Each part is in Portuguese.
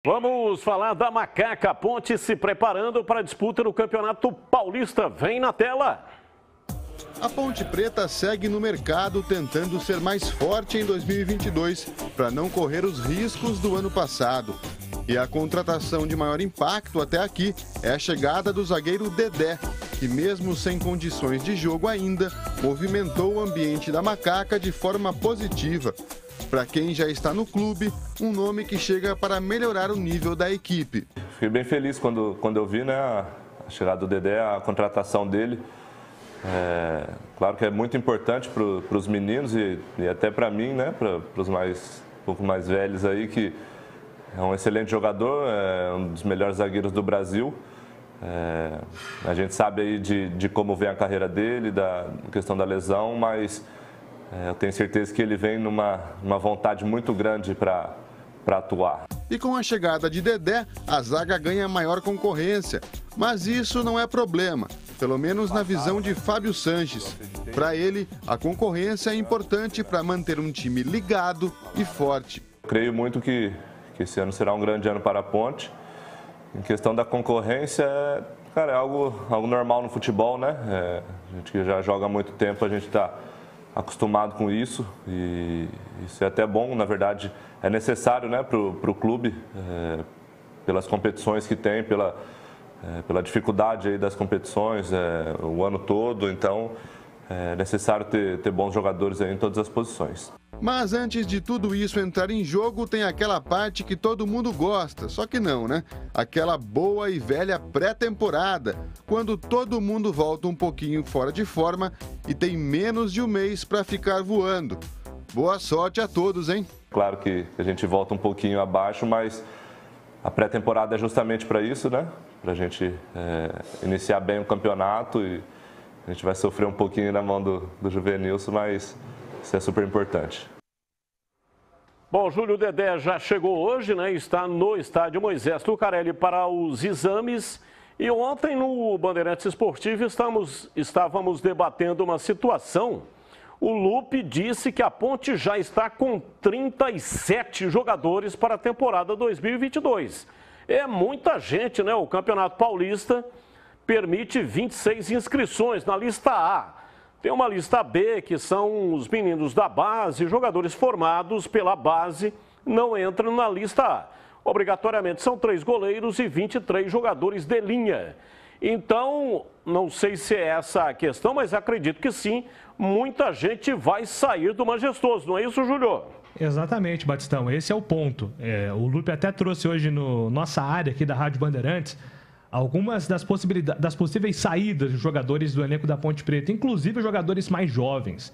Vamos falar da Macaca. Ponte se preparando para a disputa no Campeonato Paulista. Vem na tela. A Ponte Preta segue no mercado tentando ser mais forte em 2022 para não correr os riscos do ano passado. E a contratação de maior impacto até aqui é a chegada do zagueiro Dedé, que mesmo sem condições de jogo ainda, movimentou o ambiente da Macaca de forma positiva. Para quem já está no clube, um nome que chega para melhorar o nível da equipe. Fiquei bem feliz quando eu vi, né, a chegada do Dedé, a contratação dele. Claro que é muito importante para os meninos e até para mim, né, para os um pouco mais velhos aí, que é um excelente jogador, é um dos melhores zagueiros do Brasil. A gente sabe aí de como vem a carreira dele, da questão da lesão, mas eu tenho certeza que ele vem numa vontade muito grande para atuar. E com a chegada de Dedé, a zaga ganha maior concorrência. Mas isso não é problema, pelo menos na visão de Fábio Sanches. Para ele, a concorrência é importante para manter um time ligado e forte. Creio muito que esse ano será um grande ano para a Ponte. Em questão da concorrência, cara, é algo normal no futebol, né? A gente que já joga há muito tempo, a gente está acostumado com isso e isso é até bom, na verdade, é necessário, né, para o clube, pelas competições que tem, pela dificuldade aí das competições o ano todo, então é necessário ter bons jogadores aí em todas as posições. Mas antes de tudo isso entrar em jogo, tem aquela parte que todo mundo gosta, só que não, né? Aquela boa e velha pré-temporada, quando todo mundo volta um pouquinho fora de forma e tem menos de um mês para ficar voando. Boa sorte a todos, hein? Claro que a gente volta um pouquinho abaixo, mas a pré-temporada é justamente para isso, né? Para a gente iniciar bem o campeonato e a gente vai sofrer um pouquinho na mão do Juvenilson, mas isso é super importante. Bom, Júlio, Dedé já chegou hoje, né? Está no estádio Moisés Lucarelli para os exames. E ontem no Bandeirantes Esportivo estávamos debatendo uma situação. O Lupe disse que a Ponte já está com 37 jogadores para a temporada 2022. É muita gente, né? O Campeonato Paulista permite 26 inscrições na lista A. Tem uma lista B, que são os meninos da base, jogadores formados pela base, não entram na lista A. Obrigatoriamente são 3 goleiros e 23 jogadores de linha. Então, não sei se é essa a questão, mas acredito que sim, muita gente vai sair do Majestoso, não é isso, Júlio? Exatamente, Batistão, esse é o ponto. O Lupe até trouxe hoje no nossa área aqui da Rádio Bandeirantes algumas das possíveis saídas de jogadores do elenco da Ponte Preta, inclusive jogadores mais jovens.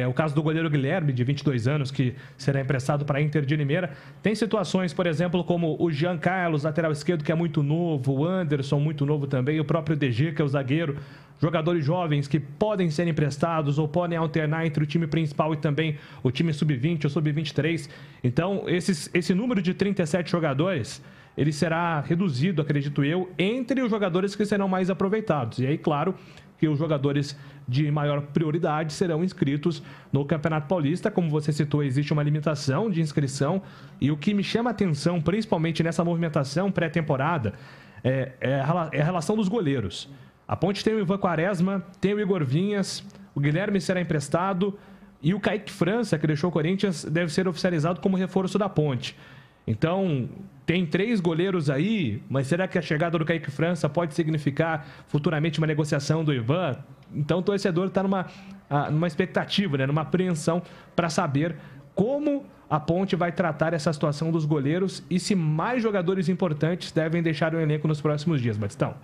O caso do goleiro Guilherme, de 22 anos, que será emprestado para a Inter de Limeira. Tem situações, por exemplo, como o Jean Carlos, lateral esquerdo, que é muito novo, o Anderson, muito novo também, o próprio DG, que é o zagueiro. Jogadores jovens que podem ser emprestados ou podem alternar entre o time principal e também o time sub-20 ou sub-23. Então, esse número de 37 jogadores, ele será reduzido, acredito eu, entre os jogadores que serão mais aproveitados. E aí, claro, que os jogadores de maior prioridade serão inscritos no Campeonato Paulista. Como você citou, existe uma limitação de inscrição. E o que me chama a atenção, principalmente nessa movimentação pré-temporada, é a relação dos goleiros. A Ponte tem o Ivan Quaresma, tem o Igor Vinhas, o Guilherme será emprestado e o Kaique França, que deixou o Corinthians, deve ser oficializado como reforço da Ponte. Então, tem 3 goleiros aí, mas será que a chegada do Kaique França pode significar futuramente uma negociação do Ivan? Então, o torcedor está numa expectativa, né, numa apreensão para saber como a Ponte vai tratar essa situação dos goleiros e se mais jogadores importantes devem deixar o elenco nos próximos dias, Batistão.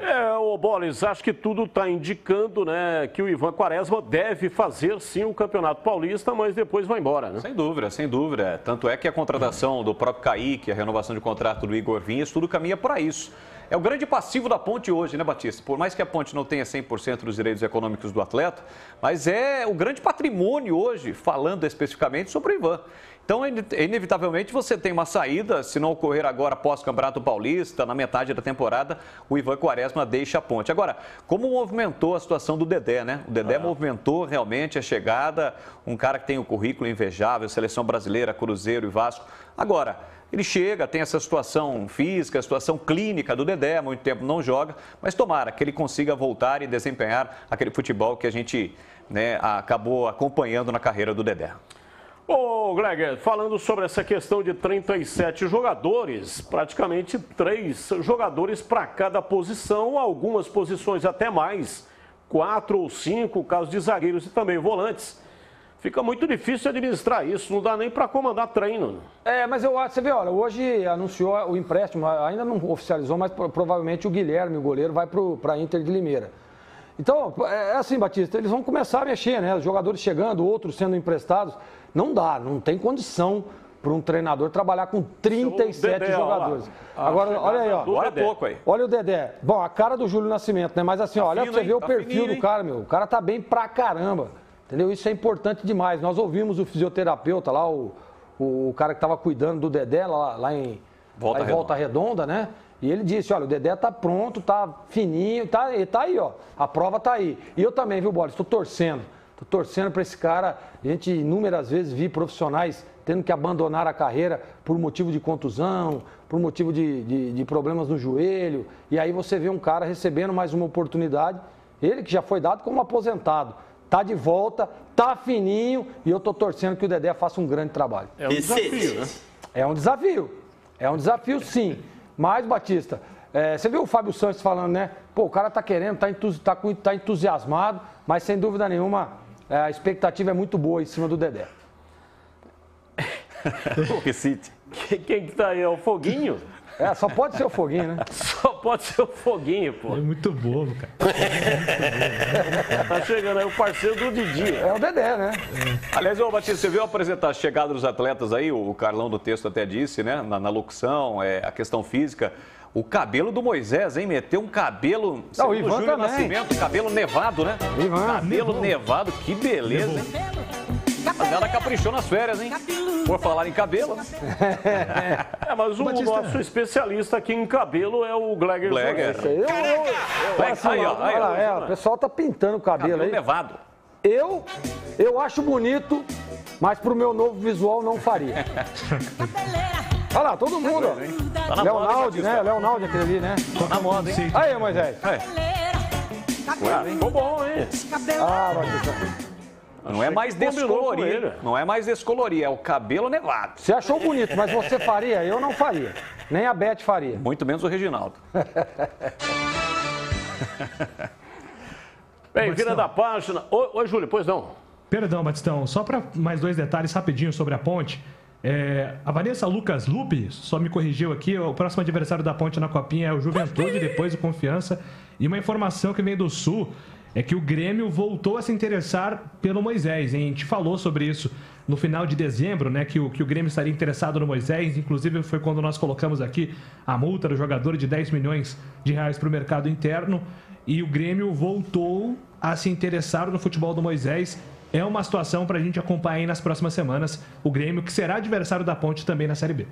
Ô Bolis, acho que tudo está indicando, né, que o Ivan Quaresma deve fazer sim o Campeonato Paulista, mas depois vai embora, né? Sem dúvida, sem dúvida. Tanto é que a contratação do próprio Kaique, a renovação de contrato do Igor Vinhas, tudo caminha para isso. É o grande passivo da Ponte hoje, né, Batista? Por mais que a Ponte não tenha 100% dos direitos econômicos do atleta, mas é o grande patrimônio hoje, falando especificamente sobre o Ivan. Então, inevitavelmente, você tem uma saída, se não ocorrer agora após o Campeonato Paulista, na metade da temporada, o Ivan Quaresma deixa a Ponte. Agora, como movimentou a situação do Dedé, né? O Dedé movimentou realmente a chegada, um cara que tem um currículo invejável, Seleção Brasileira, Cruzeiro e Vasco. Agora, Ele chega, tem essa situação física, situação clínica do Dedé, há muito tempo não joga, mas tomara que ele consiga voltar e desempenhar aquele futebol que a gente, né, acabou acompanhando na carreira do Dedé. Ô, Gleger, falando sobre essa questão de 37 jogadores, praticamente 3 jogadores para cada posição, algumas posições até mais, 4 ou 5, caso de zagueiros e também volantes. Fica muito difícil administrar isso, não dá nem para comandar treino. Mas eu acho, você vê, olha, hoje anunciou o empréstimo, ainda não oficializou, mas provavelmente o Guilherme, o goleiro, vai para a Inter de Limeira. Então, é assim, Batista, eles vão começar a mexer, né? Os jogadores chegando, outros sendo emprestados. Não dá, não tem condição para um treinador trabalhar com 37 Dedé, jogadores. Agora, olha aí, ó. Agora é pouco aí. Olha o Dedé. Bom, a cara do Júlio Nascimento, né? Mas assim, olha pra você ver o perfil do cara, meu. O cara tá bem pra caramba. Entendeu? Isso é importante demais. Nós ouvimos o fisioterapeuta lá, o cara que tava cuidando do Dedé lá em Volta Redonda, né? E ele disse, olha, o Dedé tá pronto, tá fininho, tá aí, ó. A prova tá aí. E eu também, viu, Boris? Tô torcendo para esse cara. A gente inúmeras vezes vi profissionais tendo que abandonar a carreira por motivo de contusão, por motivo de problemas no joelho. E aí você vê um cara recebendo mais uma oportunidade, ele que já foi dado como aposentado. Tá de volta, tá fininho e eu tô torcendo que o Dedé faça um grande trabalho. É um desafio, né? É um desafio. É um desafio, sim. Mas, Batista, você viu o Fábio Santos falando, né? Pô, o cara tá querendo, tá entusiasmado, mas sem dúvida nenhuma a expectativa é muito boa em cima do Dedé. Quem que tá aí? É o Foguinho? Só pode ser o Foguinho, né? Só pode ser o Foguinho, pô. É muito bobo, cara. Tá chegando aí o parceiro do Didi. É o Dedé, né? Aliás, ô Batista, você viu apresentar a chegada dos atletas aí? O Carlão do texto até disse, né? Na locução, a questão física. O cabelo do Moisés, hein? Meteu um cabelo... O Ivan Júlio também. Nascimento, cabelo nevado, né? Ivan. Cabelo nevado, que beleza, hein? Mas ela caprichou nas férias, hein? Por falar em cabelo. Mas o nosso especialista aqui em cabelo é o Gleger. O pessoal tá pintando o cabelo aí. Nevado. Eu acho bonito, mas pro meu novo visual não faria. Olha lá, todo mundo, ó. Tá na Leonaldo, moda, né? Leonaldo aquele ali, né? Tá na moda, hein? Aí, Moisés. Ficou bom, hein? Batista. Não é mais descolorir. Não é mais descolorir, é o cabelo nevado. Você achou bonito, mas você faria? Eu não faria. Nem a Beth faria. Muito menos o Reginaldo. Bem, vira da página. Oi, Júlio, pois não. Perdão, Batistão, só para mais 2 detalhes rapidinho sobre a Ponte. A Vanessa Lucas Lupe só me corrigiu aqui, o próximo adversário da Ponte na Copinha é o Juventude, depois o Confiança. E uma informação que vem do Sul é que o Grêmio voltou a se interessar pelo Moisés, hein? A gente falou sobre isso no final de dezembro, né? Que o Grêmio estaria interessado no Moisés, inclusive foi quando nós colocamos aqui a multa do jogador de 10 milhões de reais para o mercado interno. E o Grêmio voltou a se interessar no futebol do Moisés. É uma situação para a gente acompanhar aí nas próximas semanas. O Grêmio, que será adversário da Ponte também na Série B.